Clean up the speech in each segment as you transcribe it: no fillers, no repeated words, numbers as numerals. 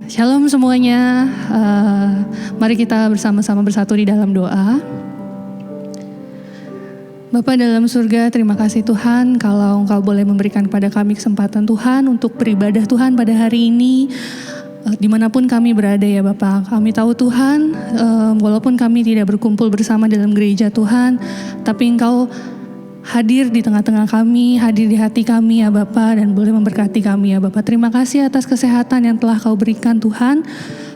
Shalom semuanya, mari kita bersama-sama bersatu di dalam doa. Bapa dalam surga, terima kasih Tuhan kalau Engkau boleh memberikan kepada kami kesempatan Tuhan untuk beribadah Tuhan pada hari ini. Dimanapun kami berada ya Bapak, kami tahu Tuhan, walaupun kami tidak berkumpul bersama dalam gereja Tuhan, tapi Engkau hadir di tengah-tengah kami, hadir di hati kami ya Bapa, dan boleh memberkati kami ya Bapa. Terima kasih atas kesehatan yang telah Kau berikan Tuhan,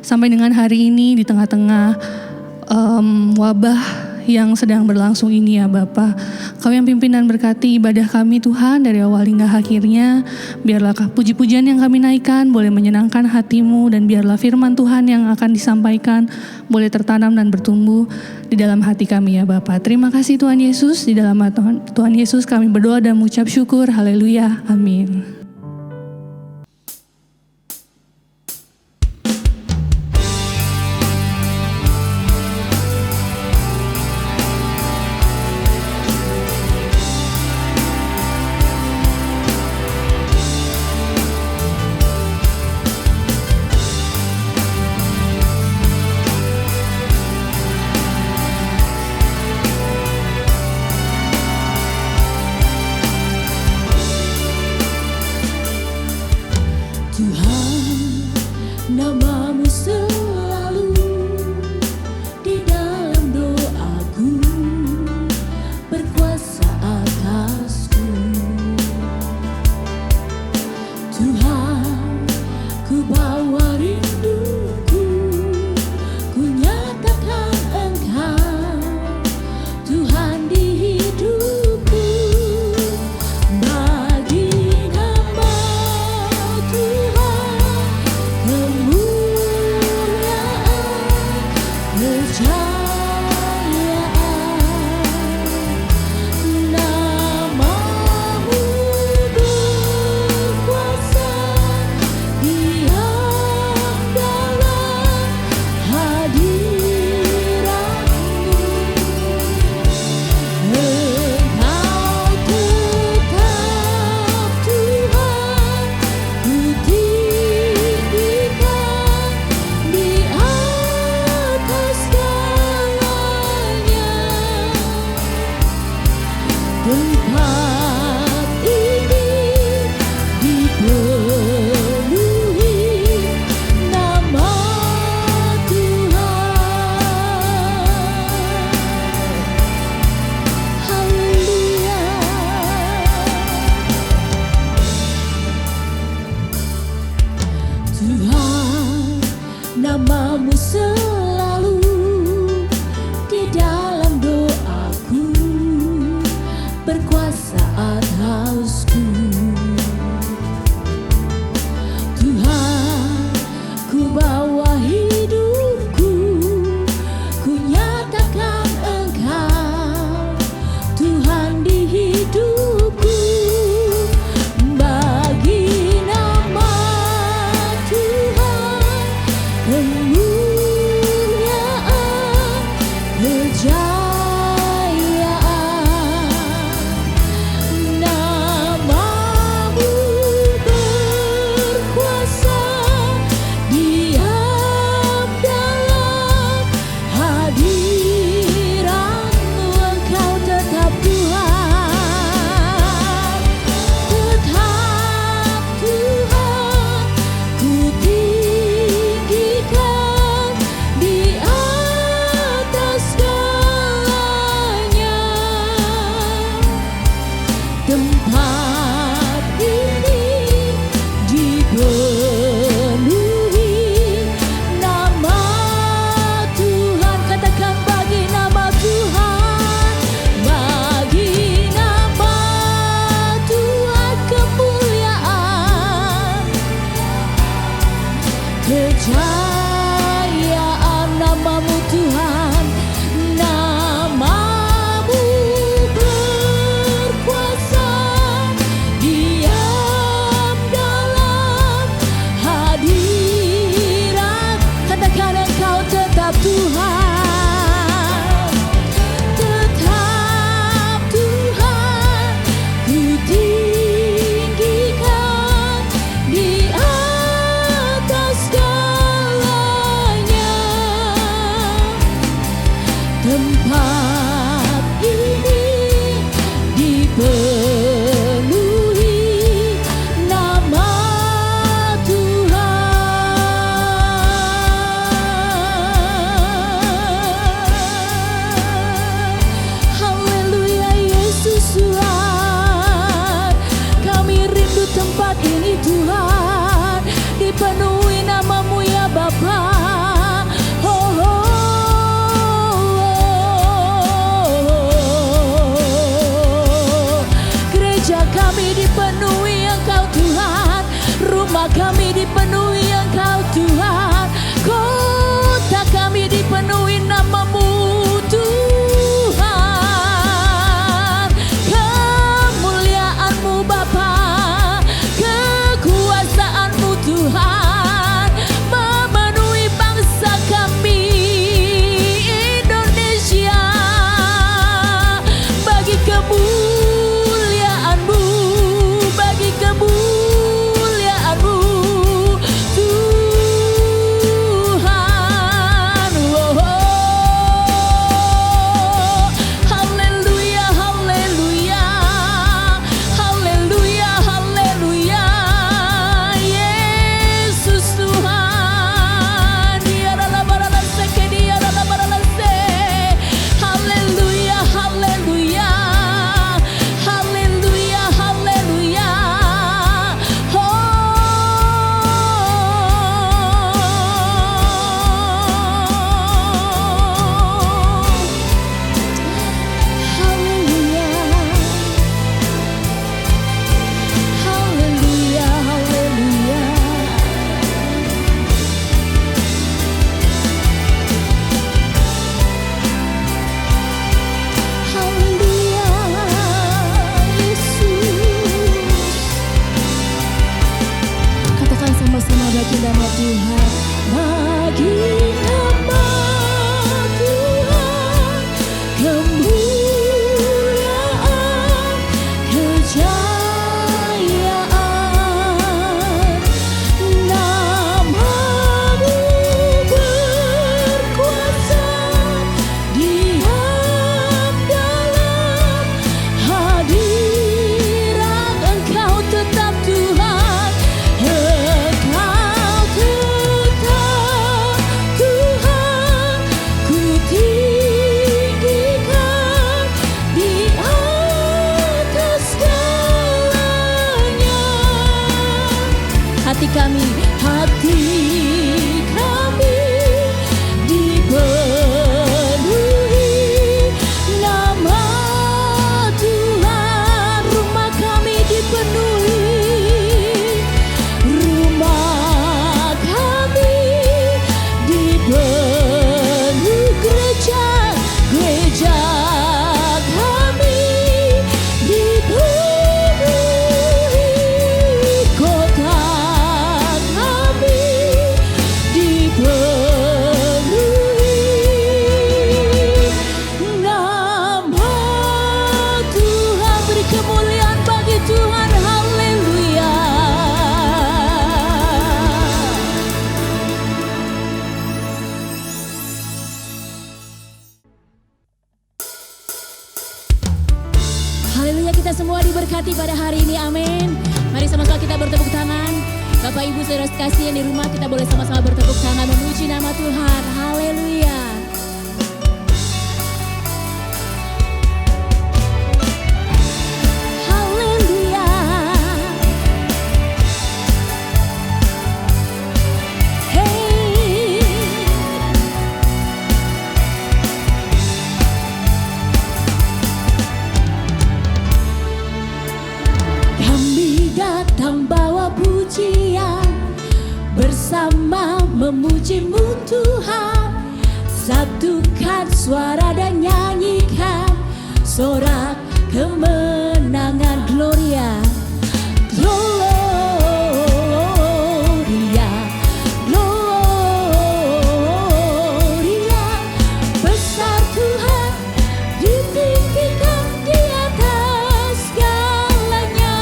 sampai dengan hari ini di tengah-tengah wabah yang sedang berlangsung ini ya Bapa. Kau yang pimpin dan berkati ibadah kami Tuhan dari awal hingga akhirnya. Biarlah puji-pujian yang kami naikkan boleh menyenangkan hati-Mu, dan biarlah firman Tuhan yang akan disampaikan boleh tertanam dan bertumbuh di dalam hati kami ya Bapa. Terima kasih Tuhan Yesus, di dalam Tuhan Yesus kami berdoa dan mengucap syukur. Haleluya, amin. kami dipenuhi Engkau Tuhan, rumah kami dipenuhi Engkau Tuhan, kota kami dipenuhi nama-Mu Tuhan. Kemuliaan-Mu Bapa, kekuasaan-Mu Tuhan memenuhi bangsa kami Indonesia. Bagi kemuliaan-Mu, bagi kemuliaan-Mu Tuhan. Oh, haleluya, haleluya, haleluya, haleluya. Yesus Tuhan, Dia adalah baralase, Dia adalah baralase. Haleluya, haleluya, haleluya, haleluya. Haleluya, haleluya, haleluya. Haleluya, Yesus. Katakan sama-sama bagi nama Tuhan, bagi nama Tuhan, kemuliaan, kejayaan. Nama-Mu berkuasa, diam dalam hadirat Engkau tetap Tuhan. Engkau tetap Tuhan, ku tinggikan di atas segalanya. Hati kami dipenuhi nama Tuhan, rumah kami dipenuhi, rumah kami dipenuhi, gereja kami dipenuhi, kota kami dipenuhi nama Tuhan. Beri kemuliaan bagi Tuhan, haleluya. Haleluya, kita semua diberkati pada hari ini, amin. Mari sama-sama kita bertepuk tangan. Bapak Ibu saudara sekalian di rumah, kita boleh sama-sama bertepuk tangan memuji nama Tuhan, haleluya. Haleluya. Hey. Kami datang bawa pujian, bersama memuji-Mu Tuhan. Satukan suara dan nyanyikan sorak kemenangan, Gloria, Gloria, Gloria. Besar Tuhan, ditinggikan di atas segalanya.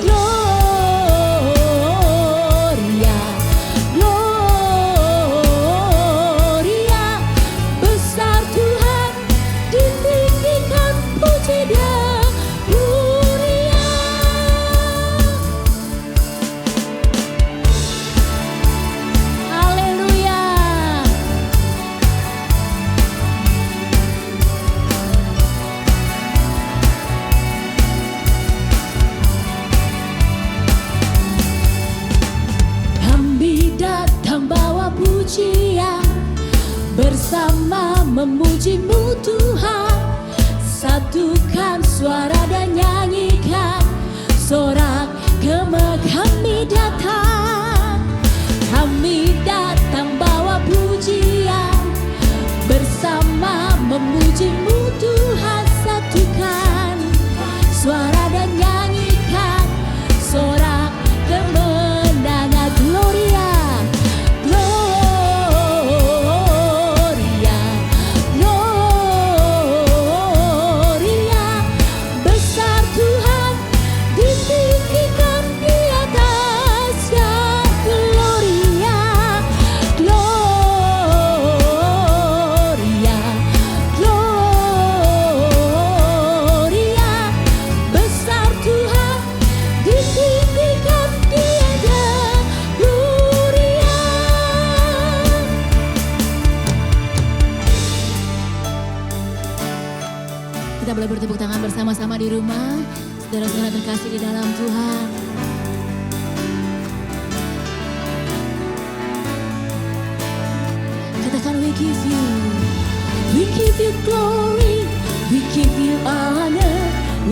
Gloria, Gloria. Besar Tuhan, ditinggikan, puji Dia, Gloria. Haleluya. Kami datang bawa pujian, bersama memuji-Mu Tuhan. Satukan suara dan nyanyikan sama-sama di rumah, saudara-saudara terkasih di dalam Tuhan. Katakan we give you glory, we give you honor,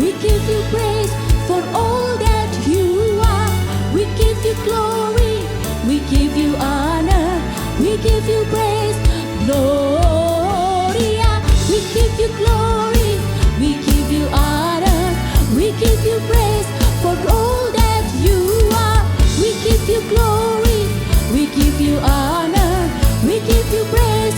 we give you praise for all that you are. We give you glory, we give you honor, we give you praise, Gloria. We give you glory, we give you honor, we give you praise for all that you are. We give you glory, we give you honor, we give you praise,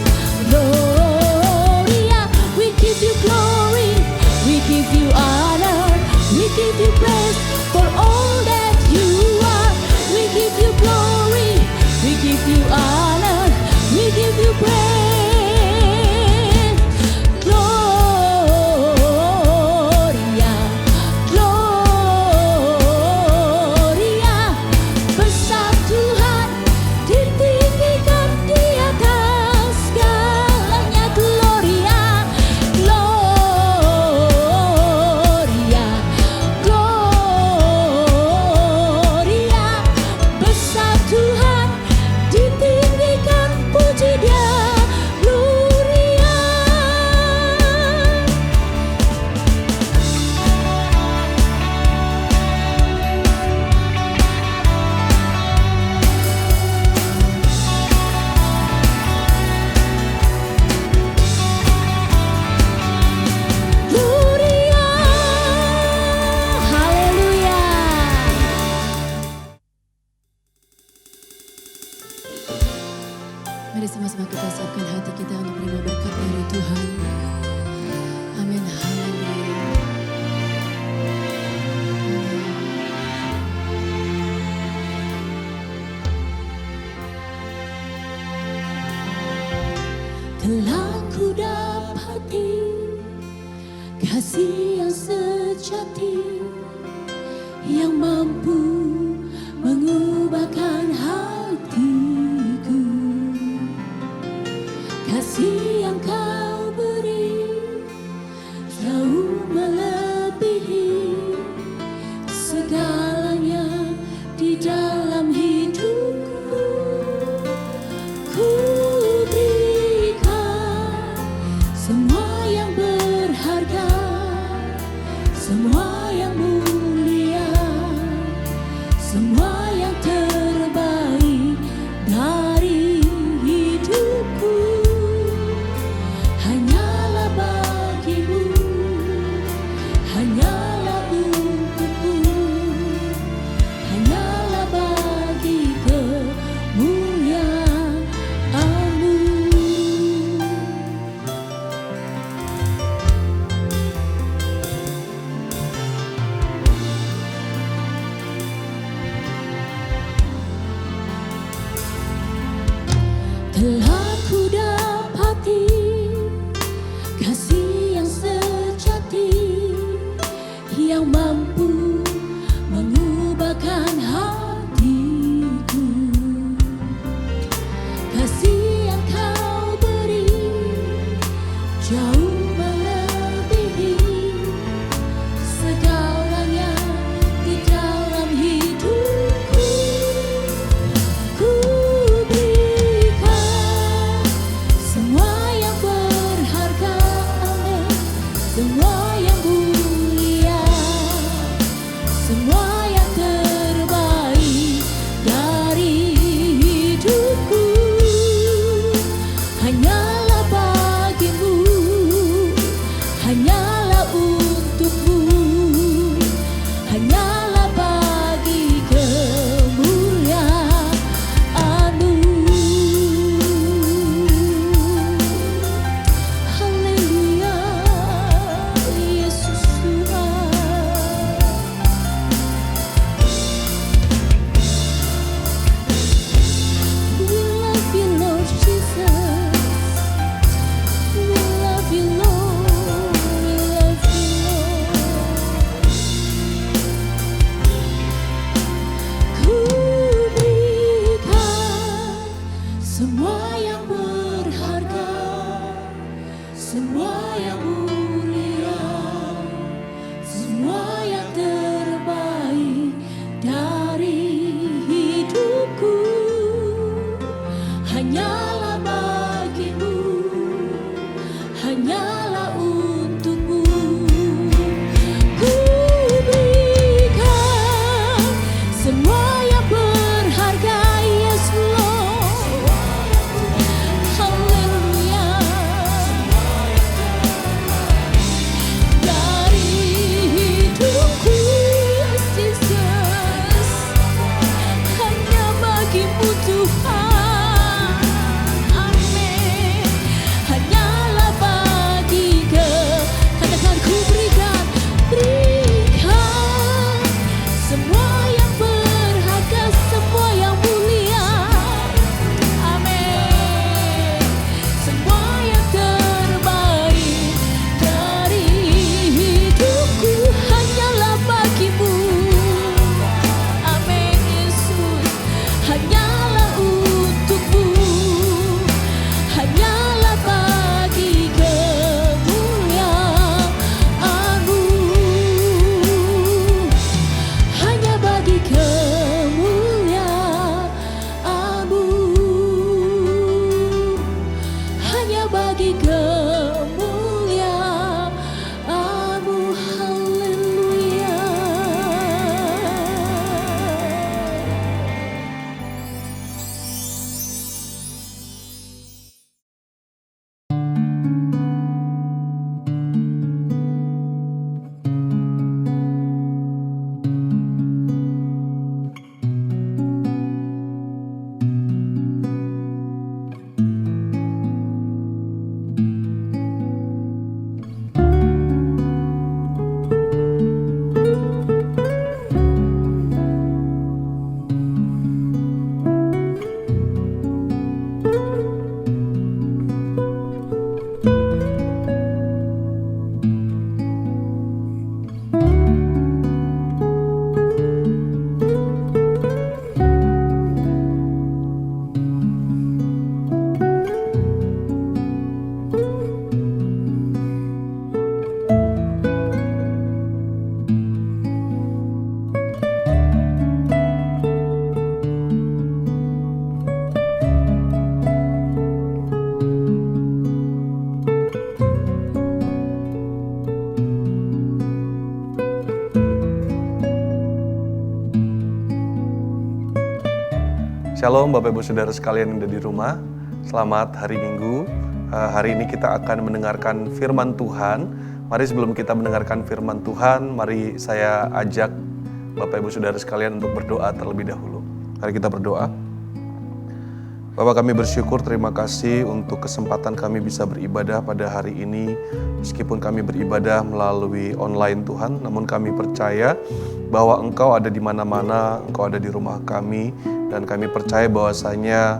Gloria. We give you glory, we give you honor, we give you praise for all that you are. We give you glory, we give you honor, we give you praise. Mari sama-sama kita siapkan hati kita untuk menerima berkat dari Tuhan. Amin. Haleluya. Telah ku dapati kasih yang sejati yang mampu mengubahkan hatiku. Kasih yang kau beri jauh melebihi segalanya di dalam hidupku. Ku berikan semua yang berharga, semua yang mulia, semua yang terbaik dari hidupku. Hanyalah bagimu, hanyalah untukmu, hanyalah bagi kemuliaan-Mu. Telah ku dapati kasih yang sejati yang mampu mengubahkan hatiku. Kasih yang kau beri jauh melebihi segalanya di dalam hidupku. Ku berikan semua yang berharga, semua yang mulia, semua yang terbaik dari hidupku. Hanyalah bagimu, hanyalah untukmu, hanyalah bagi kemuliaan-Mu. Haleluya, Yesus Tuhan. Shalom Bapak Ibu Saudara sekalian yang ada di rumah. Selamat hari Minggu. Hari ini kita akan mendengarkan firman Tuhan. Mari sebelum kita mendengarkan firman Tuhan, mari saya ajak Bapak Ibu Saudara sekalian untuk berdoa terlebih dahulu. Mari kita berdoa. Bapak, kami bersyukur, terima kasih untuk kesempatan kami bisa beribadah pada hari ini. Meskipun kami beribadah melalui online Tuhan, namun kami percaya bahwa Engkau ada di mana-mana, Engkau ada di rumah kami. Dan kami percaya bahwasanya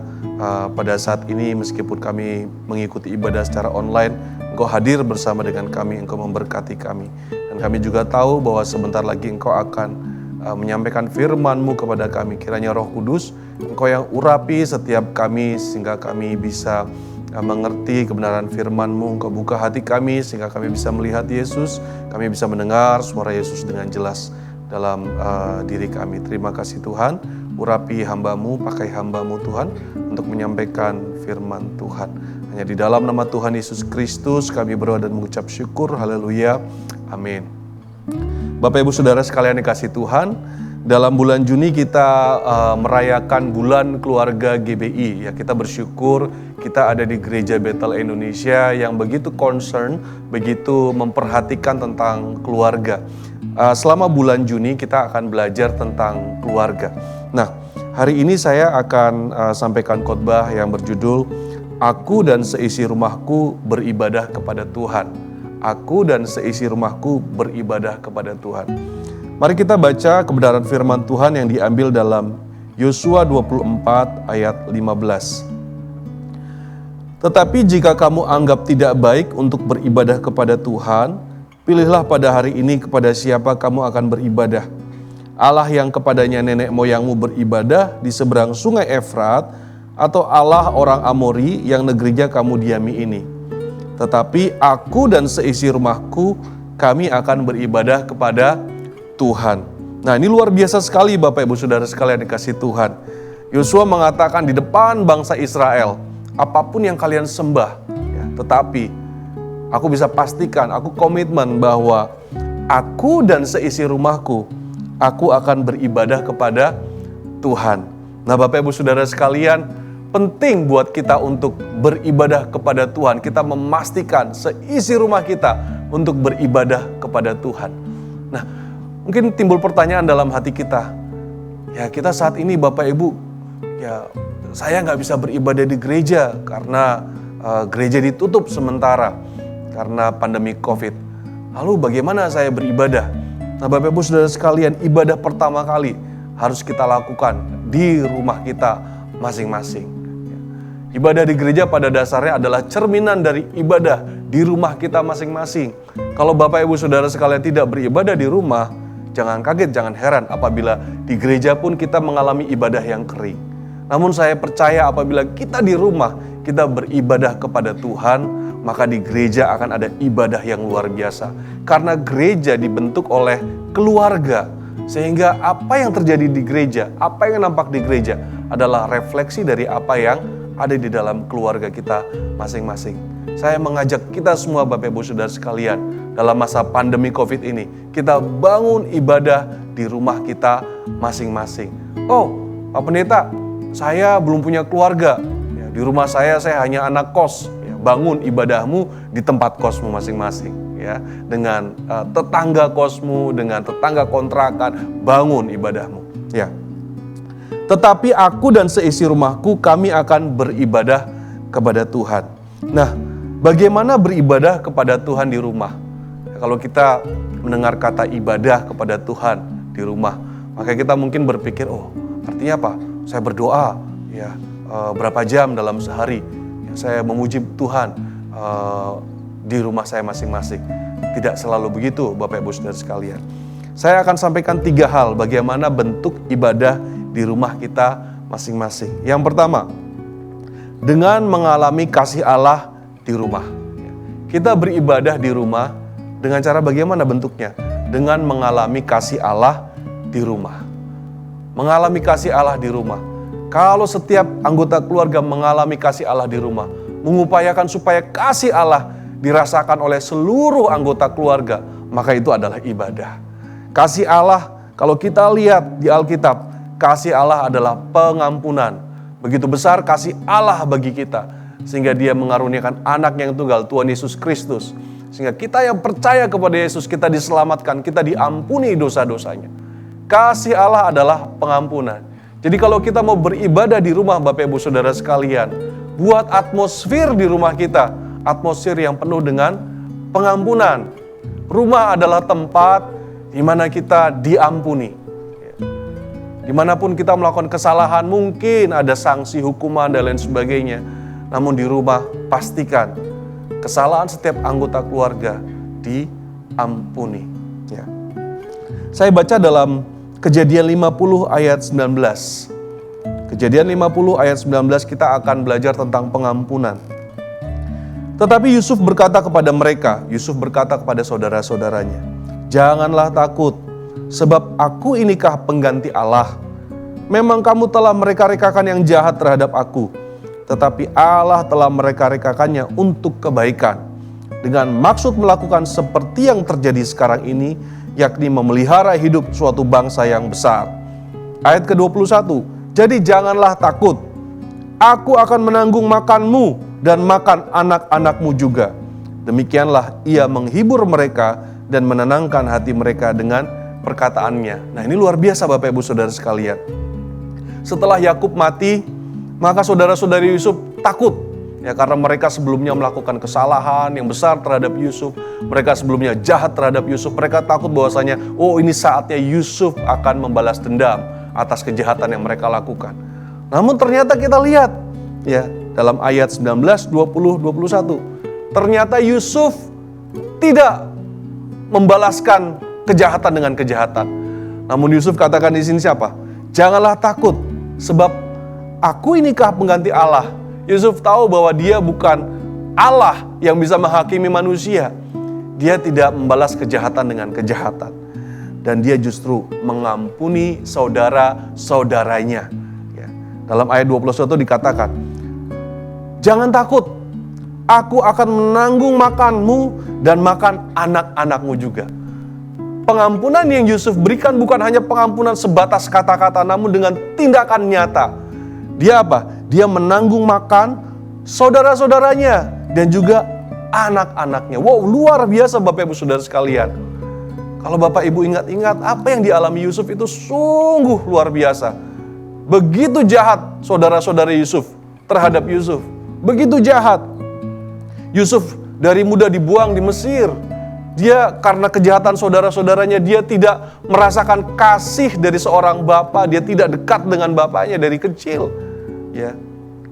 pada saat ini meskipun kami mengikuti ibadah secara online, Engkau hadir bersama dengan kami, Engkau memberkati kami. Dan kami juga tahu bahwa sebentar lagi Engkau akan menyampaikan firman-Mu kepada kami. Kiranya Roh Kudus, Engkau yang urapi setiap kami sehingga kami bisa mengerti kebenaran firman-Mu. Engkau buka hati kami sehingga kami bisa melihat Yesus, kami bisa mendengar suara Yesus dengan jelas dalam diri kami. Terima kasih Tuhan. Urapi hamba-Mu, pakai hamba-Mu Tuhan untuk menyampaikan firman Tuhan. Hanya di dalam nama Tuhan Yesus Kristus kami berdoa dan mengucap syukur. Haleluya. Amin. Bapak Ibu Saudara sekalian dikasih Tuhan, dalam bulan Juni kita merayakan bulan keluarga GBI. Ya, kita bersyukur kita ada di Gereja Bethel Indonesia yang begitu concern, begitu memperhatikan tentang keluarga. Selama bulan Juni kita akan belajar tentang keluarga. Nah, hari ini saya akan sampaikan khotbah yang berjudul Aku dan seisi rumahku beribadah kepada Tuhan. Aku dan seisi rumahku beribadah kepada Tuhan. Mari kita baca kebenaran firman Tuhan yang diambil dalam Yosua 24 ayat 15. Tetapi jika kamu anggap tidak baik untuk beribadah kepada Tuhan, pilihlah pada hari ini kepada siapa kamu akan beribadah. Allah yang kepadanya nenek moyangmu beribadah di seberang sungai Efrat, atau Allah orang Amori yang negerinya kamu diami ini. Tetapi aku dan seisi rumahku, kami akan beribadah kepada Tuhan. Nah, ini luar biasa sekali Bapak Ibu Saudara sekalian dikasih Tuhan. Yosua mengatakan di depan bangsa Israel, apapun yang kalian sembah, ya, tetapi aku bisa pastikan, aku komitmen bahwa aku dan seisi rumahku, aku akan beribadah kepada Tuhan. Nah Bapak Ibu Saudara sekalian, penting buat kita untuk beribadah kepada Tuhan. Kita memastikan seisi rumah kita untuk beribadah kepada Tuhan. Nah, mungkin timbul pertanyaan dalam hati kita. Ya, kita saat ini Bapak Ibu, ya saya nggak bisa beribadah di gereja karena gereja ditutup sementara karena pandemi COVID. Lalu bagaimana saya beribadah? Nah Bapak Ibu Saudara sekalian, ibadah pertama kali harus kita lakukan di rumah kita masing-masing. Ibadah di gereja pada dasarnya adalah cerminan dari ibadah di rumah kita masing-masing. Kalau Bapak Ibu Saudara sekalian tidak beribadah di rumah, jangan kaget, jangan heran apabila di gereja pun kita mengalami ibadah yang kering. Namun saya percaya apabila kita di rumah, kita beribadah kepada Tuhan, maka di gereja akan ada ibadah yang luar biasa. Karena gereja dibentuk oleh keluarga, sehingga apa yang terjadi di gereja, apa yang nampak di gereja adalah refleksi dari apa yang ada di dalam keluarga kita masing-masing. Saya mengajak kita semua Bapak Ibu Saudara sekalian, dalam masa pandemi COVID ini, kita bangun ibadah di rumah kita masing-masing. Oh, Pak Pendeta, saya belum punya keluarga. Ya, di rumah saya hanya anak kos. Ya, bangun ibadahmu di tempat kosmu masing-masing. Ya, dengan tetangga kosmu, dengan tetangga kontrakan, bangun ibadahmu. Ya. Tetapi aku dan seisi rumahku, kami akan beribadah kepada Tuhan. Nah, bagaimana beribadah kepada Tuhan di rumah? Kalau kita mendengar kata ibadah kepada Tuhan di rumah, maka kita mungkin berpikir, oh artinya apa? Saya berdoa ya berapa jam dalam sehari, ya, saya memuji Tuhan di rumah saya masing-masing. Tidak selalu begitu Bapak Ibu Saudara sekalian. Saya akan sampaikan 3 hal bagaimana bentuk ibadah di rumah kita masing-masing. Yang pertama, dengan mengalami kasih Allah di rumah. Kita beribadah di rumah dengan cara bagaimana bentuknya? Dengan mengalami kasih Allah di rumah. Mengalami kasih Allah di rumah. Kalau setiap anggota keluarga mengalami kasih Allah di rumah, mengupayakan supaya kasih Allah dirasakan oleh seluruh anggota keluarga, maka itu adalah ibadah. Kasih Allah, kalau kita lihat di Alkitab, kasih Allah adalah pengampunan. Begitu besar kasih Allah bagi kita, sehingga dia mengaruniakan anak yang tunggal, Tuhan Yesus Kristus. Sehingga kita yang percaya kepada Yesus, kita diselamatkan, kita diampuni dosa-dosanya. Kasih Allah adalah pengampunan. Jadi kalau kita mau beribadah di rumah Bapak Ibu Saudara sekalian, buat atmosfer di rumah kita, atmosfer yang penuh dengan pengampunan. Rumah adalah tempat di mana kita diampuni. Dimanapun kita melakukan kesalahan, mungkin ada sanksi, hukuman, dan lain sebagainya. Namun di rumah, pastikan kesalahan setiap anggota keluarga diampuni. Ya. Saya baca dalam Kejadian 50 ayat 19. Kejadian 50 ayat 19 kita akan belajar tentang pengampunan. Tetapi Yusuf berkata kepada mereka, Yusuf berkata kepada saudara-saudaranya, "Janganlah takut, sebab aku inikah pengganti Allah. Memang kamu telah mereka-rekakan yang jahat terhadap aku, tetapi Allah telah mereka-rekakannya untuk kebaikan, dengan maksud melakukan seperti yang terjadi sekarang ini, yakni memelihara hidup suatu bangsa yang besar." Ayat ke-21, "Jadi janganlah takut, aku akan menanggung makanmu dan makan anak-anakmu juga." Demikianlah ia menghibur mereka dan menenangkan hati mereka dengan perkataannya. Nah, ini luar biasa Bapak Ibu Saudara sekalian. Setelah Yakub mati, maka saudara-saudari Yusuf takut. Ya, karena mereka sebelumnya melakukan kesalahan yang besar terhadap Yusuf. Mereka sebelumnya jahat terhadap Yusuf. Mereka takut bahwasanya, oh ini saatnya Yusuf akan membalas dendam atas kejahatan yang mereka lakukan. Namun ternyata kita lihat, ya, dalam ayat 19, 20, 21. Ternyata Yusuf tidak membalaskan kejahatan dengan kejahatan. Namun Yusuf katakan di sini siapa? Janganlah takut, sebab aku inikah pengganti Allah. Yusuf tahu bahwa dia bukan Allah yang bisa menghakimi manusia. Dia tidak membalas kejahatan dengan kejahatan. Dan dia justru mengampuni saudara-saudaranya. Ya. Dalam ayat 21 dikatakan, "Jangan takut, aku akan menanggung makanmu dan makan anak-anakmu juga." Pengampunan yang Yusuf berikan bukan hanya pengampunan sebatas kata-kata, namun dengan tindakan nyata. Dia apa? Dia menanggung makan saudara-saudaranya dan juga anak-anaknya. Wow, luar biasa Bapak Ibu Saudara sekalian. Kalau Bapak Ibu ingat-ingat, apa yang dialami Yusuf itu sungguh luar biasa. Begitu jahat saudara-saudari Yusuf terhadap Yusuf. Begitu jahat. Yusuf dari muda dibuang di Mesir. Dia karena kejahatan saudara-saudaranya, dia tidak merasakan kasih dari seorang bapa. Dia tidak dekat dengan bapaknya dari kecil. Ya,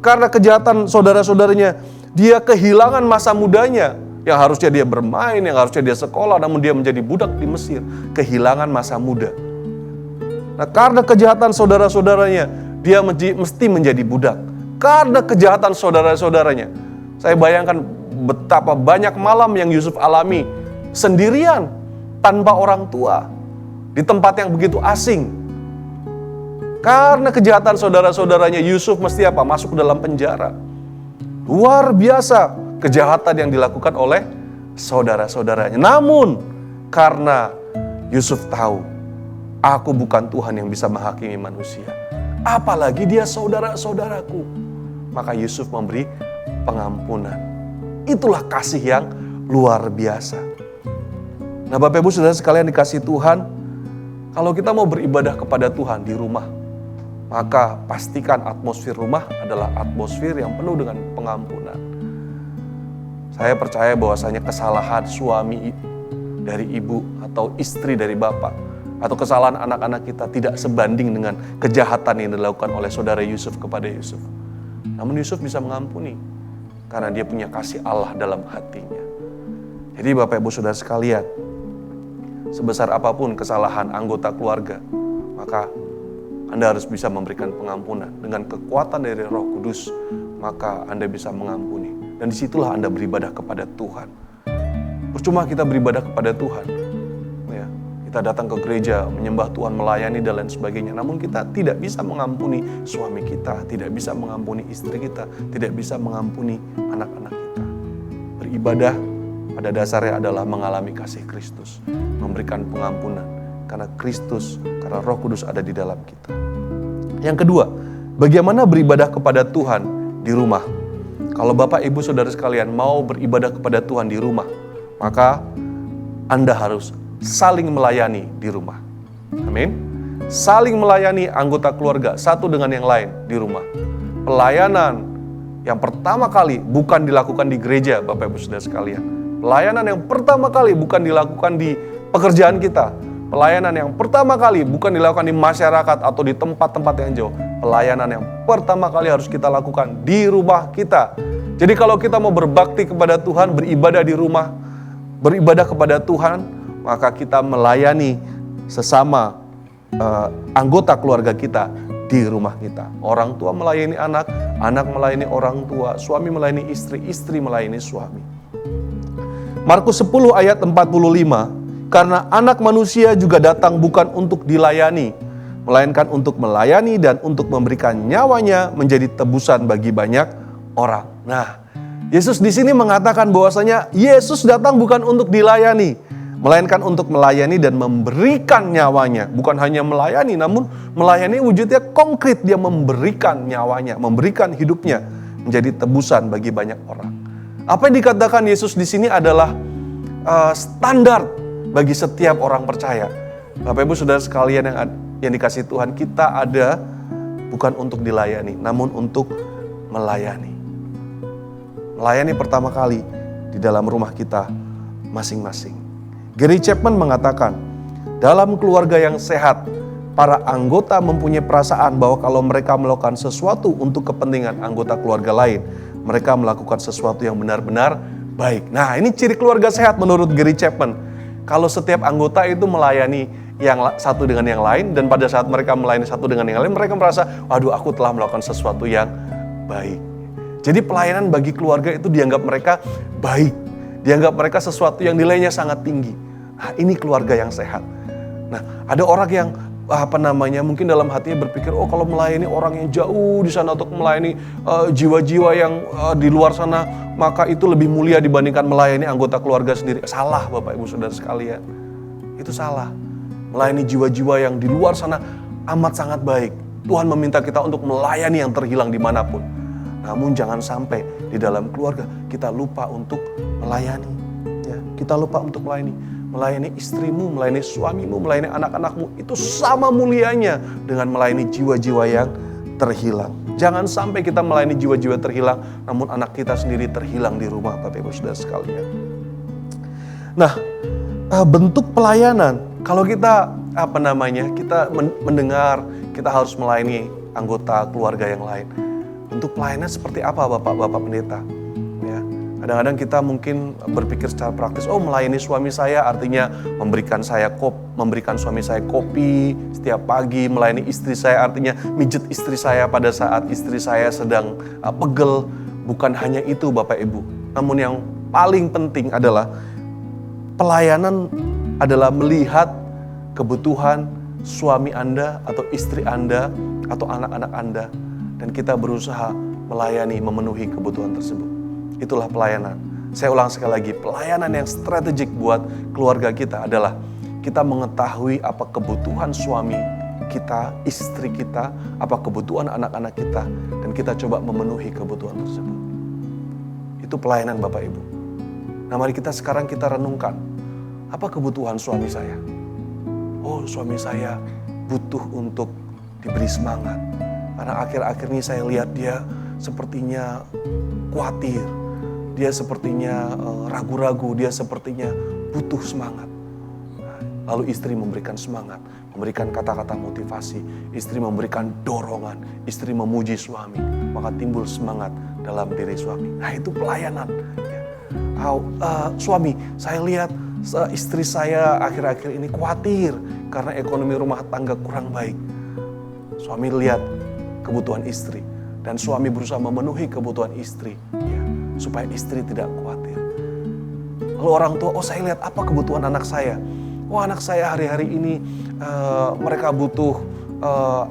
karena kejahatan saudara-saudaranya, dia kehilangan masa mudanya. Yang harusnya dia bermain, yang harusnya dia sekolah, namun dia menjadi budak di Mesir. Kehilangan masa muda. Nah, karena kejahatan saudara-saudaranya, dia mesti menjadi budak. Karena kejahatan saudara-saudaranya, saya bayangkan betapa banyak malam yang Yusuf alami sendirian, tanpa orang tua, di tempat yang begitu asing. Karena kejahatan saudara-saudaranya, Yusuf mesti apa? Masuk dalam penjara. Luar biasa kejahatan yang dilakukan oleh saudara-saudaranya. Namun, karena Yusuf tahu, aku bukan Tuhan yang bisa menghakimi manusia. Apalagi dia saudara-saudaraku. Maka Yusuf memberi pengampunan. Itulah kasih yang luar biasa. Nah, Bapak Ibu Saudara sekalian dikasihi Tuhan, kalau kita mau beribadah kepada Tuhan di rumah, maka pastikan atmosfer rumah adalah atmosfer yang penuh dengan pengampunan. Saya percaya bahwasanya kesalahan suami dari ibu atau istri dari bapak, atau kesalahan anak-anak kita tidak sebanding dengan kejahatan yang dilakukan oleh saudara Yusuf kepada Yusuf. Namun Yusuf bisa mengampuni karena dia punya kasih Allah dalam hatinya. Jadi Bapak Ibu Saudara sekalian, sebesar apapun kesalahan anggota keluarga, maka Anda harus bisa memberikan pengampunan. Dengan kekuatan dari Roh Kudus, maka Anda bisa mengampuni. Dan disitulah Anda beribadah kepada Tuhan. Percuma kita beribadah kepada Tuhan. Ya, kita datang ke gereja, menyembah Tuhan, melayani dan lain sebagainya. Namun kita tidak bisa mengampuni suami kita, tidak bisa mengampuni istri kita, tidak bisa mengampuni anak-anak kita. Beribadah pada dasarnya adalah mengalami kasih Kristus, memberikan pengampunan. Karena Kristus, karena Roh Kudus ada di dalam kita. Yang kedua, Bagaimana beribadah kepada Tuhan di rumah? Kalau Bapak, Ibu, Saudara sekalian mau beribadah kepada Tuhan di rumah, maka Anda harus saling melayani di rumah. Amin. Saling melayani anggota keluarga satu dengan yang lain di rumah. Pelayanan yang pertama kali bukan dilakukan di gereja, Bapak, Ibu, Saudara sekalian. Pelayanan yang pertama kali bukan dilakukan di pekerjaan kita. Pelayanan yang pertama kali bukan dilakukan di masyarakat atau di tempat-tempat yang jauh. Pelayanan yang pertama kali harus kita lakukan di rumah kita. Jadi kalau kita mau berbakti kepada Tuhan, beribadah di rumah, beribadah kepada Tuhan, maka kita melayani sesama anggota keluarga kita di rumah kita. Orang tua melayani anak, anak melayani orang tua, suami melayani istri, istri melayani suami. Markus 10 ayat 45, karena anak manusia juga datang bukan untuk dilayani, melainkan untuk melayani dan untuk memberikan nyawanya menjadi tebusan bagi banyak orang. Nah, Yesus di sini mengatakan bahwasanya Yesus datang bukan untuk dilayani, melainkan untuk melayani dan memberikan nyawanya. Bukan hanya melayani, namun melayani wujudnya konkret. Dia memberikan nyawanya, memberikan hidupnya menjadi tebusan bagi banyak orang. Apa yang dikatakan Yesus di sini adalah standar bagi setiap orang percaya. Bapak, Ibu, Saudara sekalian yang dikasihi Tuhan, kita ada bukan untuk dilayani, namun untuk melayani. Melayani pertama kali di dalam rumah kita masing-masing. Gary Chapman mengatakan, dalam keluarga yang sehat, para anggota mempunyai perasaan bahwa kalau mereka melakukan sesuatu untuk kepentingan anggota keluarga lain, mereka melakukan sesuatu yang benar-benar baik. Nah, ini ciri keluarga sehat menurut Gary Chapman. Kalau setiap anggota itu melayani yang satu dengan yang lain, dan pada saat mereka melayani satu dengan yang lain, mereka merasa, waduh, aku telah melakukan sesuatu yang baik. Jadi pelayanan bagi keluarga itu dianggap mereka baik, dianggap mereka sesuatu yang nilainya sangat tinggi. Nah, ini keluarga yang sehat. Nah, ada orang yang mungkin dalam hatinya berpikir, oh kalau melayani orang yang jauh di sana untuk melayani jiwa-jiwa yang di luar sana, maka itu lebih mulia dibandingkan melayani anggota keluarga sendiri. Salah, Bapak, Ibu, Saudara sekalian. Itu salah. Melayani jiwa-jiwa yang di luar sana amat sangat baik. Tuhan meminta kita untuk melayani yang terhilang dimanapun. Namun jangan sampai di dalam keluarga kita lupa untuk melayani. Ya, kita lupa untuk melayani. Melayani istrimu, melayani suamimu, melayani anak-anakmu, itu sama mulianya dengan melayani jiwa-jiwa yang terhilang. Jangan sampai kita melayani jiwa-jiwa terhilang, namun anak kita sendiri terhilang di rumah, Bapak, Ibu, Saudara sekalian. Nah, bentuk pelayanan, kalau kita kita mendengar kita harus melayani anggota keluarga yang lain. Bentuk pelayanan seperti apa, Bapak Pendeta? Ya. Kadang-kadang kita mungkin berpikir secara praktis, oh melayani suami saya artinya memberikan suami saya kopi setiap pagi, melayani istri saya artinya mijet istri saya pada saat istri saya sedang pegel. Bukan hanya itu, Bapak, Ibu. Namun yang paling penting adalah pelayanan adalah melihat kebutuhan suami Anda atau istri Anda atau anak-anak Anda, dan kita berusaha melayani, memenuhi kebutuhan tersebut. Itulah pelayanan. Saya ulang sekali lagi, pelayanan yang strategik buat keluarga kita adalah kita mengetahui apa kebutuhan suami kita, istri kita, apa kebutuhan anak-anak kita, dan kita coba memenuhi kebutuhan tersebut. Itu pelayanan, Bapak, Ibu. Nah, mari kita renungkan, apa kebutuhan suami saya? Oh, suami saya butuh untuk diberi semangat. Karena akhir-akhir ini saya lihat dia sepertinya khawatir. Dia sepertinya ragu-ragu, dia sepertinya butuh semangat. Lalu istri memberikan semangat, memberikan kata-kata motivasi, istri memberikan dorongan, istri memuji suami, maka timbul semangat dalam diri suami. Nah, itu pelayanan. Suami, saya lihat istri saya akhir-akhir ini khawatir karena ekonomi rumah tangga kurang baik. Suami lihat kebutuhan istri, dan suami berusaha memenuhi kebutuhan istri, ya, supaya istri tidak khawatir. Lalu orang tua, oh saya lihat apa kebutuhan anak saya. Oh anak saya hari-hari ini mereka butuh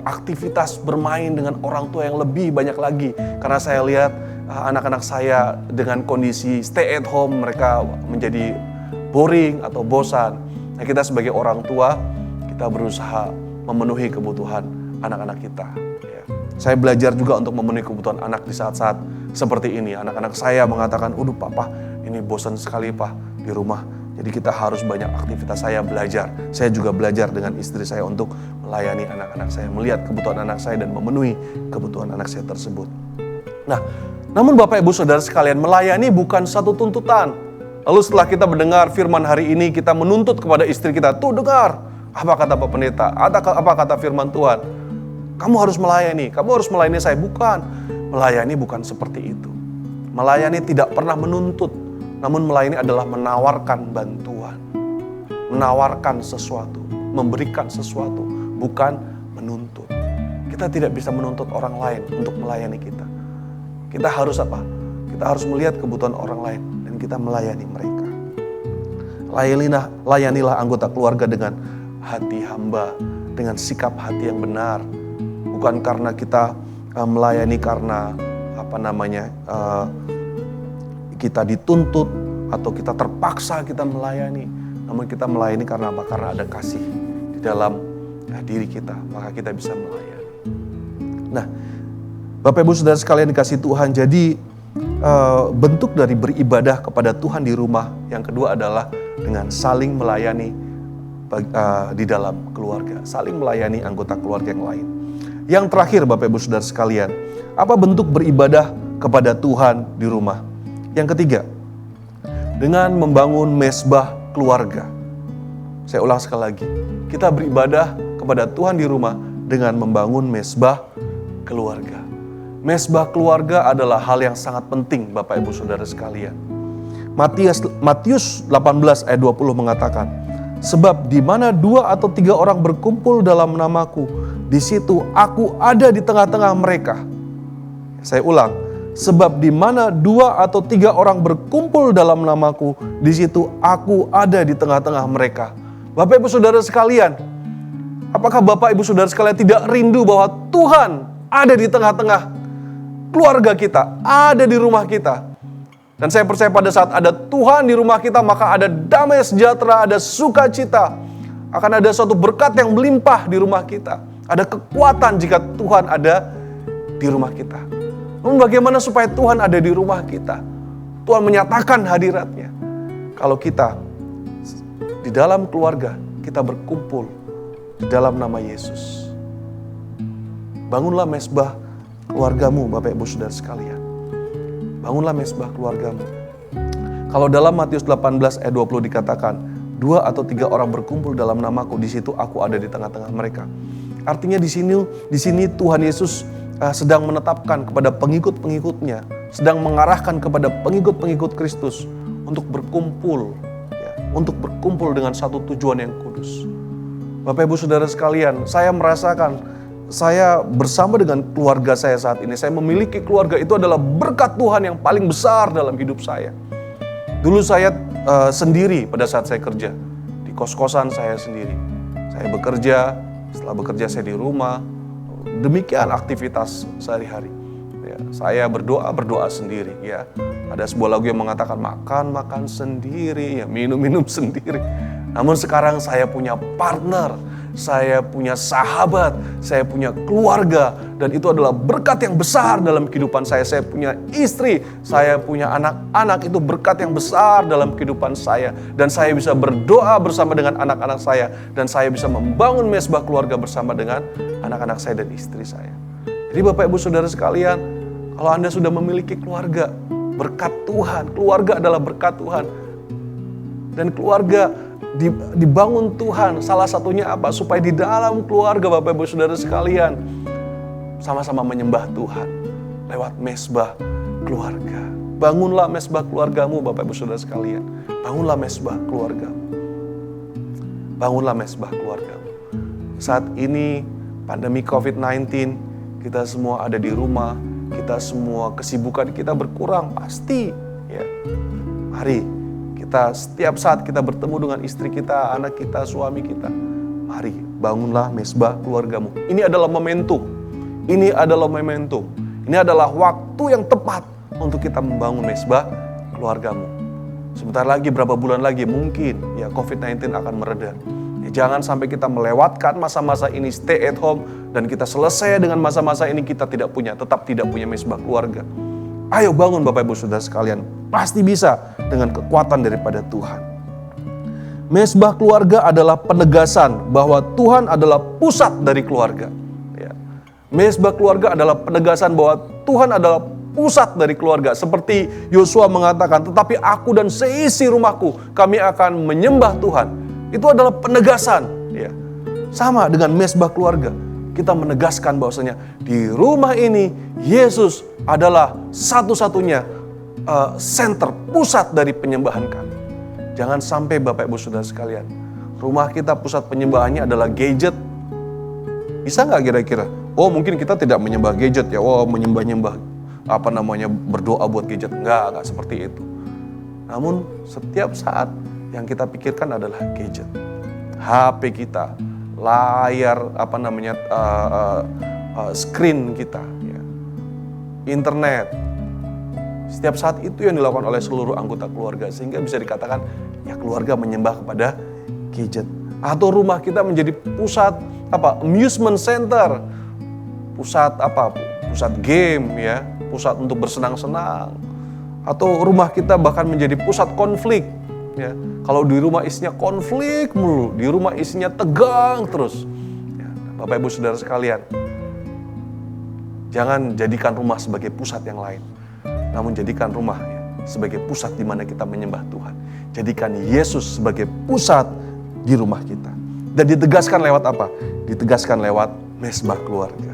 aktivitas bermain dengan orang tua yang lebih banyak lagi. Karena saya lihat anak-anak saya dengan kondisi stay at home, mereka menjadi boring atau bosan. Nah, kita sebagai orang tua, kita berusaha memenuhi kebutuhan anak-anak kita. Ya. Saya belajar juga untuk memenuhi kebutuhan anak di saat-saat seperti ini. Anak-anak saya mengatakan, "Aduh papa, ini bosan sekali pak di rumah." Jadi kita harus banyak aktivitas. Saya belajar. Saya juga belajar dengan istri saya untuk melayani anak-anak saya, melihat kebutuhan anak saya dan memenuhi kebutuhan anak saya tersebut. Nah, namun Bapak Ibu Saudara sekalian, melayani bukan satu tuntutan. Lalu setelah kita mendengar firman hari ini, kita menuntut kepada istri kita, "Tuh dengar, apa kata Pak Pendeta? Apa kata firman Tuhan? Kamu harus melayani, kamu harus melayani saya." Bukan, melayani bukan seperti itu. Melayani tidak pernah menuntut, namun melayani adalah menawarkan bantuan, menawarkan sesuatu, memberikan sesuatu, bukan menuntut. Kita tidak bisa menuntut orang lain untuk melayani kita. Kita harus apa? Kita harus melihat kebutuhan orang lain dan kita melayani mereka. Layanilah anggota keluarga dengan hati hamba, dengan sikap hati yang benar. Bukan karena kita melayani karena kita dituntut atau kita terpaksa kita melayani. Namun kita melayani karena apa? Karena ada kasih di dalam diri kita, maka kita bisa melayani. Nah, Bapak Ibu Saudara sekalian dikasih Tuhan, jadi bentuk dari beribadah kepada Tuhan di rumah yang kedua adalah dengan saling melayani di dalam keluarga, saling melayani anggota keluarga yang lain. Yang terakhir Bapak Ibu Saudara sekalian, apa bentuk beribadah kepada Tuhan di rumah? Yang ketiga, dengan membangun mezbah keluarga. Saya ulang sekali lagi, kita beribadah kepada Tuhan di rumah dengan membangun mezbah keluarga. Mezbah keluarga adalah hal yang sangat penting Bapak Ibu Saudara sekalian. Matius 18 ayat 20 mengatakan, "Sebab di mana 2 atau 3 orang berkumpul dalam namaku, di situ aku ada di tengah-tengah mereka." Saya ulang, sebab di mana 2 atau 3 orang berkumpul dalam namaku, di situ aku ada di tengah-tengah mereka. Bapak Ibu Saudara sekalian, apakah Bapak Ibu Saudara sekalian tidak rindu bahwa Tuhan ada di tengah-tengah keluarga kita, ada di rumah kita? Dan saya percaya pada saat ada Tuhan di rumah kita, maka ada damai sejahtera, ada sukacita. Akan ada suatu berkat yang melimpah di rumah kita. Ada kekuatan jika Tuhan ada di rumah kita. Namun bagaimana supaya Tuhan ada di rumah kita? Tuhan menyatakan hadiratnya. Kalau kita di dalam keluarga, kita berkumpul di dalam nama Yesus. Bangunlah mezbah keluargamu Bapak Ibu Saudara sekalian. Bangunlah mezbah keluargamu. Kalau dalam Matius 18 ayat 20 dikatakan, 2 atau 3 orang berkumpul dalam namaku, di situ aku ada di tengah-tengah mereka. Artinya di sini Tuhan Yesus sedang menetapkan kepada pengikut-pengikutnya, sedang mengarahkan kepada pengikut-pengikut Kristus untuk berkumpul, untuk berkumpul dengan satu tujuan yang kudus. Bapak Ibu Saudara sekalian, saya merasakan, saya bersama dengan keluarga saya saat ini, saya memiliki keluarga, itu adalah berkat Tuhan yang paling besar dalam hidup saya. Dulu saya sendiri pada saat saya kerja, di kos-kosan saya sendiri. Saya bekerja, setelah bekerja saya di rumah, demikian aktivitas sehari-hari. Ya, saya berdoa sendiri. Ya, ada sebuah lagu yang mengatakan makan sendiri, ya, minum sendiri. Namun sekarang saya punya partner, saya punya sahabat, saya punya keluarga, dan itu adalah berkat yang besar dalam kehidupan saya. Saya punya istri, saya punya anak-anak, itu berkat yang besar dalam kehidupan saya. Dan saya bisa berdoa bersama dengan anak-anak saya, dan saya bisa membangun mezbah keluarga bersama dengan anak-anak saya dan istri saya. Jadi Bapak Ibu Saudara sekalian, kalau Anda sudah memiliki keluarga, berkat Tuhan, keluarga adalah berkat Tuhan. Dan keluarga dibangun Tuhan, salah satunya apa? Supaya di dalam keluarga Bapak Ibu Saudara sekalian sama-sama menyembah Tuhan lewat mezbah keluarga. Bangunlah mezbah keluargamu Bapak Ibu Saudara sekalian. Bangunlah mezbah keluargamu. Bangunlah mezbah keluargamu. Saat ini pandemi COVID-19, kita semua ada di rumah, kita semua kesibukan kita berkurang pasti, ya. Mari kita setiap saat kita bertemu dengan istri kita, anak kita, suami kita, mari bangunlah mezbah keluargamu. Ini adalah momentum. Ini adalah momentum. Ini adalah waktu yang tepat untuk kita membangun mezbah keluargamu. Sebentar lagi, berapa bulan lagi mungkin ya COVID-19 akan mereda. Jangan sampai kita melewatkan masa-masa ini stay at home dan kita selesai dengan masa-masa ini tetap tidak punya mesbah keluarga. Ayo bangun Bapak Ibu Saudara sekalian, pasti bisa dengan kekuatan daripada Tuhan. Mesbah keluarga adalah penegasan bahwa Tuhan adalah pusat dari keluarga. Ya. Mesbah keluarga adalah penegasan bahwa Tuhan adalah pusat dari keluarga. Seperti Yosua mengatakan, tetapi aku dan seisi rumahku, kami akan menyembah Tuhan. Itu adalah penegasan. Ya. Sama dengan mesbah keluarga. Kita menegaskan bahwasanya di rumah ini Yesus adalah satu-satunya center, pusat dari penyembahan kami. Jangan sampai Bapak Ibu Saudara sekalian, rumah kita pusat penyembahannya adalah gadget. Bisa nggak kira-kira? Oh mungkin kita tidak menyembah gadget ya, menyembah-nyembah berdoa buat gadget. Enggak seperti itu. Namun setiap saat yang kita pikirkan adalah gadget. HP kita, layar screen kita, ya. Internet. Setiap saat itu yang dilakukan oleh seluruh anggota keluarga, sehingga bisa dikatakan ya keluarga menyembah kepada gadget. Atau rumah kita menjadi pusat amusement center, pusat game ya, pusat untuk bersenang-senang. Atau rumah kita bahkan menjadi pusat konflik ya. Kalau di rumah isinya konflik mulu, di rumah isinya tegang terus. Ya, Bapak Ibu Saudara sekalian, jangan jadikan rumah sebagai pusat yang lain. Namun jadikan rumah sebagai pusat di mana kita menyembah Tuhan. Jadikan Yesus sebagai pusat di rumah kita. Dan ditegaskan lewat apa? Ditegaskan lewat mesbah keluarga.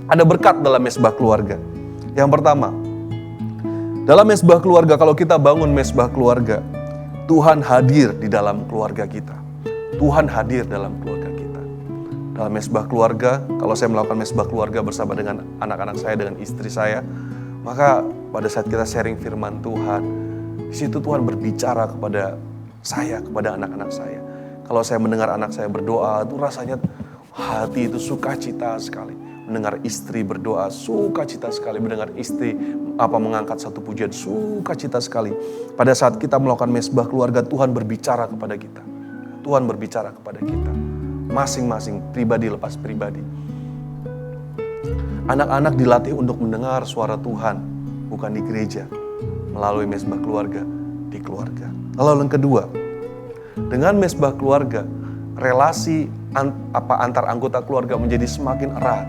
Ada berkat dalam mesbah keluarga. Yang pertama, dalam mesbah keluarga, kalau kita bangun mesbah keluarga, Tuhan hadir di dalam keluarga kita. Tuhan hadir dalam keluarga kita. Dalam mesbah keluarga, kalau saya melakukan mesbah keluarga bersama dengan anak-anak saya, dengan istri saya, maka pada saat kita sharing firman Tuhan, di situ Tuhan berbicara kepada saya, kepada anak-anak saya. Kalau saya mendengar anak saya berdoa, itu rasanya hati itu sukacita sekali. Mendengar istri berdoa, sukacita sekali. Mendengar istri mengangkat satu pujian, sukacita sekali. Pada saat kita melakukan mesbah keluarga, Tuhan berbicara kepada kita. Tuhan berbicara kepada kita. Masing-masing, pribadi lepas pribadi. Anak-anak dilatih untuk mendengar suara Tuhan, bukan di gereja, melalui mesbah keluarga, di keluarga. Lalu yang kedua, dengan mesbah keluarga, relasi antar anggota keluarga menjadi semakin erat.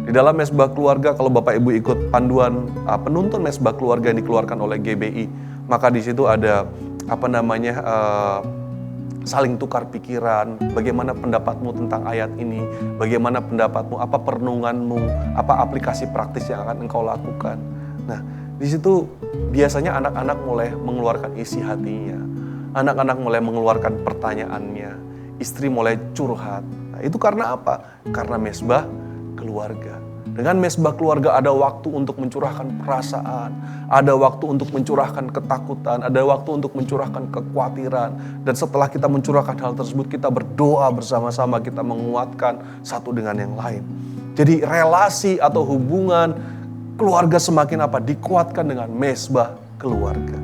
Di dalam mesbah keluarga, kalau Bapak Ibu ikut panduan penuntun mesbah keluarga yang dikeluarkan oleh GBI, maka di situ ada saling tukar pikiran, bagaimana pendapatmu tentang ayat ini, bagaimana pendapatmu, apa perenunganmu, apa aplikasi praktis yang akan engkau lakukan. Nah, di situ biasanya anak-anak mulai mengeluarkan isi hatinya, anak-anak mulai mengeluarkan pertanyaannya, istri mulai curhat. Nah, itu karena apa? Karena mesbah keluarga. Dengan mesbah keluarga ada waktu untuk mencurahkan perasaan, ada waktu untuk mencurahkan ketakutan, ada waktu untuk mencurahkan kekhawatiran. Dan setelah kita mencurahkan hal tersebut, kita berdoa bersama-sama, kita menguatkan satu dengan yang lain. Jadi relasi atau hubungan keluarga semakin dikuatkan dengan mesbah keluarga.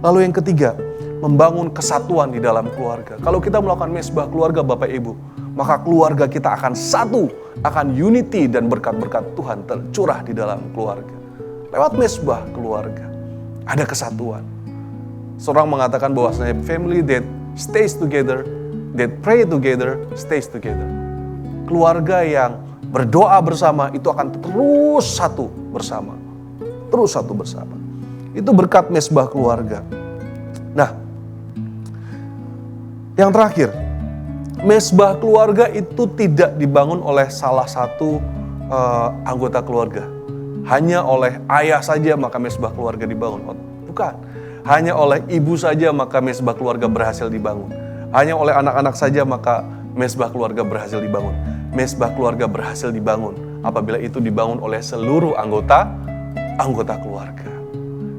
Lalu yang ketiga, membangun kesatuan di dalam keluarga. Kalau kita melakukan mesbah keluarga Bapak Ibu, maka keluarga kita akan satu, akan unity dan berkat-berkat Tuhan tercurah di dalam keluarga. Lewat mesbah keluarga, ada kesatuan. Seorang mengatakan bahwasanya family that stays together, that pray together, stays together. Keluarga yang berdoa bersama itu akan terus satu bersama. Terus satu bersama. Itu berkat mesbah keluarga. Nah, yang terakhir, mesbah keluarga itu tidak dibangun oleh salah satu anggota keluarga. Hanya oleh ayah saja maka mesbah keluarga dibangun. Bukan. Hanya oleh ibu saja maka mesbah keluarga berhasil dibangun. Hanya oleh anak-anak saja maka mesbah keluarga berhasil dibangun. Mesbah keluarga berhasil dibangun apabila itu dibangun oleh seluruh anggota keluarga.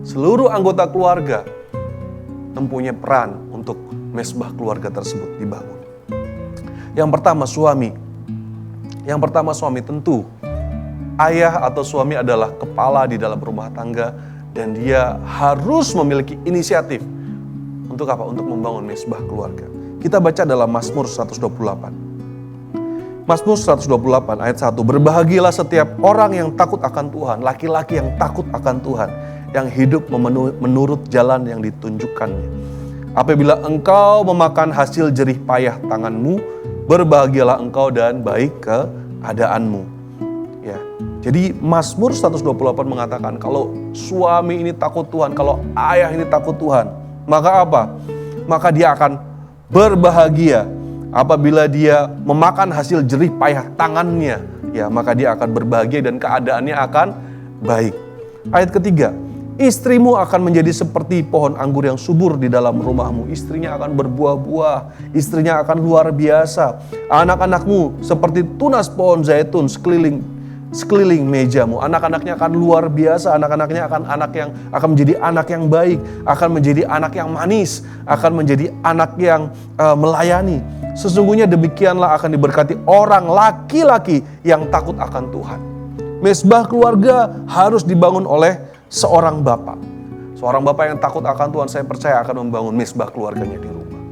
Seluruh anggota keluarga mempunyai peran untuk mesbah keluarga tersebut dibangun. Yang pertama suami. Yang pertama suami, tentu ayah atau suami adalah kepala di dalam rumah tangga dan dia harus memiliki inisiatif untuk apa? Untuk membangun mesbah keluarga. Kita baca dalam Mazmur 128. Mazmur 128 ayat 1. Berbahagialah setiap orang yang takut akan Tuhan, laki-laki yang takut akan Tuhan, yang hidup menurut jalan yang ditunjukkannya. Apabila engkau memakan hasil jerih payah tanganmu, berbahagialah engkau dan baik keadaanmu. Ya. Jadi Mazmur 128 mengatakan kalau suami ini takut Tuhan, kalau ayah ini takut Tuhan, maka apa? Maka dia akan berbahagia apabila dia memakan hasil jerih payah tangannya. Ya, maka dia akan berbahagia dan keadaannya akan baik. Ayat ketiga, istrimu akan menjadi seperti pohon anggur yang subur di dalam rumahmu. Istrinya akan berbuah-buah, istrinya akan luar biasa. Anak-anakmu seperti tunas pohon zaitun sekeliling mejamu. Anak-anaknya akan luar biasa, anak-anaknya akan menjadi anak yang baik, akan menjadi anak yang manis, akan menjadi anak yang melayani. Sesungguhnya demikianlah akan diberkati orang laki-laki yang takut akan Tuhan. Mesbah keluarga harus dibangun oleh seorang bapak. Seorang bapak yang takut akan Tuhan, saya percaya akan membangun mesbah keluarganya di rumah.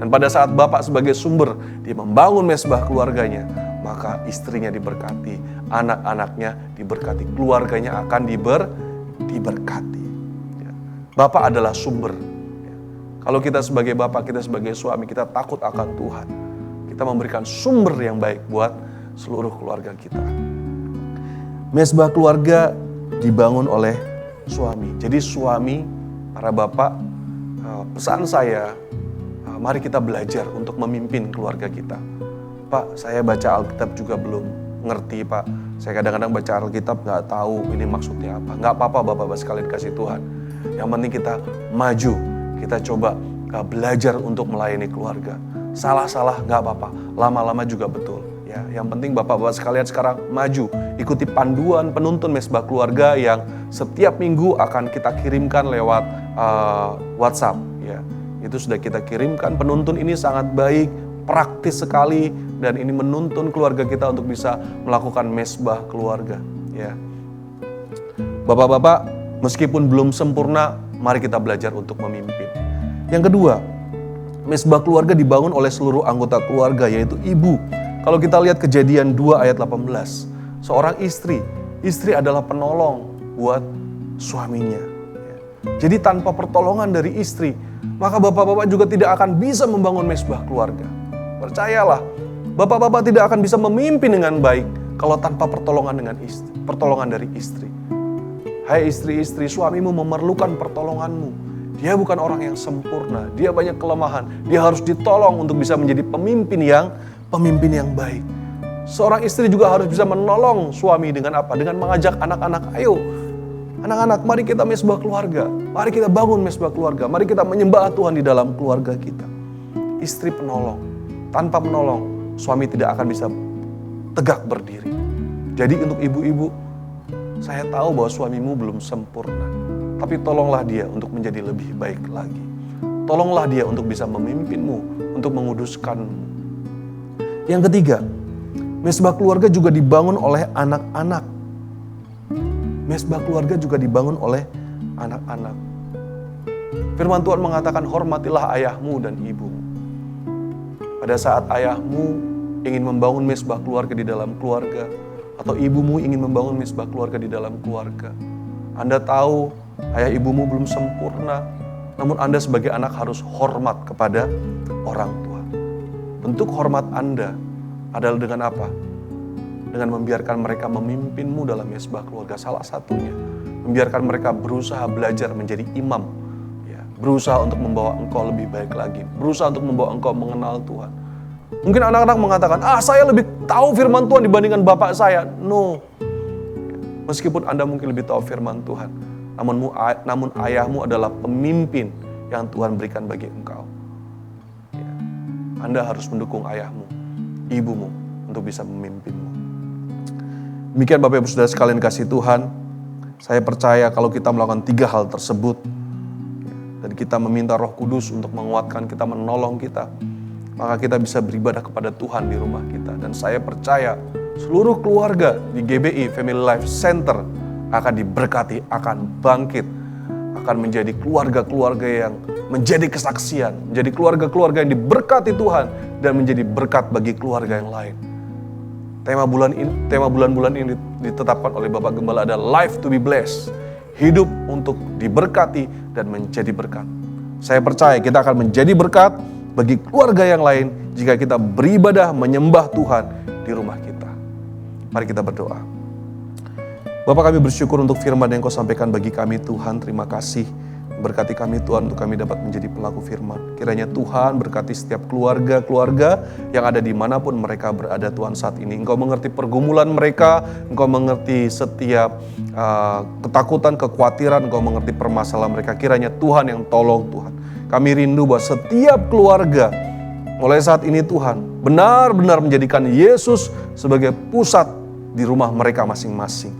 Dan pada saat bapak sebagai sumber, dia membangun mesbah keluarganya, maka istrinya diberkati, anak-anaknya diberkati, keluarganya akan diberkati. Bapak adalah sumber. Kalau kita sebagai bapak, kita sebagai suami, kita takut akan Tuhan, kita memberikan sumber yang baik buat seluruh keluarga kita. Mesbah keluarga dibangun oleh suami. Jadi suami, para bapak, pesan saya, mari kita belajar untuk memimpin keluarga kita. Pak, saya baca Alkitab juga belum ngerti, Pak. Saya kadang-kadang baca Alkitab gak tahu ini maksudnya apa. Gak apa-apa Bapak-Bapak sekalian kasih Tuhan. Yang penting kita maju, kita coba belajar untuk melayani keluarga. Salah-salah gak apa-apa, lama-lama juga betul. Ya, yang penting Bapak-Bapak sekalian sekarang maju, ikuti panduan penuntun mesbah keluarga yang setiap minggu akan kita kirimkan lewat WhatsApp. Ya, itu sudah kita kirimkan. Penuntun ini sangat baik, praktis sekali, dan ini menuntun keluarga kita untuk bisa melakukan mesbah keluarga. Ya, Bapak-bapak, meskipun belum sempurna, mari kita belajar untuk memimpin. Yang kedua, mesbah keluarga dibangun oleh seluruh anggota keluarga, yaitu ibu. Kalau kita lihat Kejadian 2 ayat 18, seorang istri adalah penolong buat suaminya. Jadi tanpa pertolongan dari istri, maka bapak-bapak juga tidak akan bisa membangun mesbah keluarga. Percayalah, bapak-bapak tidak akan bisa memimpin dengan baik kalau tanpa pertolongan dari istri. Hai istri-istri, suamimu memerlukan pertolonganmu. Dia bukan orang yang sempurna, dia banyak kelemahan. Dia harus ditolong untuk bisa menjadi pemimpin yang baik. Seorang istri juga harus bisa menolong suami dengan apa? Dengan mengajak anak-anak, ayo anak-anak, mari kita mesbah keluarga. Mari kita bangun mesbah keluarga. Mari kita menyembah Tuhan di dalam keluarga kita. Istri penolong. Tanpa menolong, suami tidak akan bisa tegak berdiri. Jadi untuk ibu-ibu, saya tahu bahwa suamimu belum sempurna. Tapi tolonglah dia untuk menjadi lebih baik lagi. Tolonglah dia untuk bisa memimpinmu, untuk menguduskanmu. Yang ketiga, mesbah keluarga juga dibangun oleh anak-anak. Mesbah keluarga juga dibangun oleh anak-anak. Firman Tuhan mengatakan, hormatilah ayahmu dan ibumu. Pada saat ayahmu ingin membangun mesbah keluarga di dalam keluarga, atau ibumu ingin membangun mesbah keluarga di dalam keluarga, Anda tahu ayah ibumu belum sempurna, namun Anda sebagai anak harus hormat kepada orang tua. Bentuk hormat Anda adalah dengan apa? Dengan membiarkan mereka memimpinmu dalam mesbah keluarga. Salah satunya, membiarkan mereka berusaha belajar menjadi imam. Ya, berusaha untuk membawa engkau lebih baik lagi. Berusaha untuk membawa engkau mengenal Tuhan. Mungkin anak-anak mengatakan, saya lebih tahu firman Tuhan dibandingkan bapak saya. No. Meskipun Anda mungkin lebih tahu firman Tuhan, namun ayahmu adalah pemimpin yang Tuhan berikan bagi engkau. Ya. Anda harus mendukung ayahmu, ibumu, untuk bisa memimpinmu. Demikian Bapak Ibu Saudara sekalian kasih Tuhan, saya percaya kalau kita melakukan 3 hal tersebut, dan kita meminta Roh Kudus untuk menguatkan kita, menolong kita, maka kita bisa beribadah kepada Tuhan di rumah kita. Dan saya percaya seluruh keluarga di GBI Family Life Center akan diberkati, akan bangkit, akan menjadi keluarga-keluarga yang menjadi kesaksian, menjadi keluarga-keluarga yang diberkati Tuhan dan menjadi berkat bagi keluarga yang lain. Tema bulan-bulan ini ditetapkan oleh Bapak Gembala ada Life to be Blessed. Hidup untuk diberkati dan menjadi berkat. Saya percaya kita akan menjadi berkat bagi keluarga yang lain jika kita beribadah menyembah Tuhan di rumah kita. Mari kita berdoa. Bapak, kami bersyukur untuk firman yang Kau sampaikan bagi kami Tuhan. Terima kasih. Berkati kami Tuhan untuk kami dapat menjadi pelaku firman. Kiranya Tuhan berkati setiap keluarga-keluarga yang ada dimanapun mereka berada Tuhan saat ini. Engkau mengerti pergumulan mereka, Engkau mengerti setiap ketakutan, kekhawatiran, Engkau mengerti permasalahan mereka. Kiranya Tuhan yang tolong Tuhan. Kami rindu bahwa setiap keluarga mulai saat ini Tuhan benar-benar menjadikan Yesus sebagai pusat di rumah mereka masing-masing.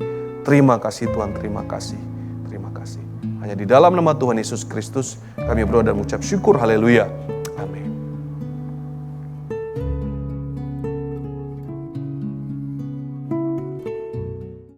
Terima kasih Tuhan, terima kasih. Terima kasih. Hanya di dalam nama Tuhan Yesus Kristus kami berdoa dan mengucap syukur, haleluya.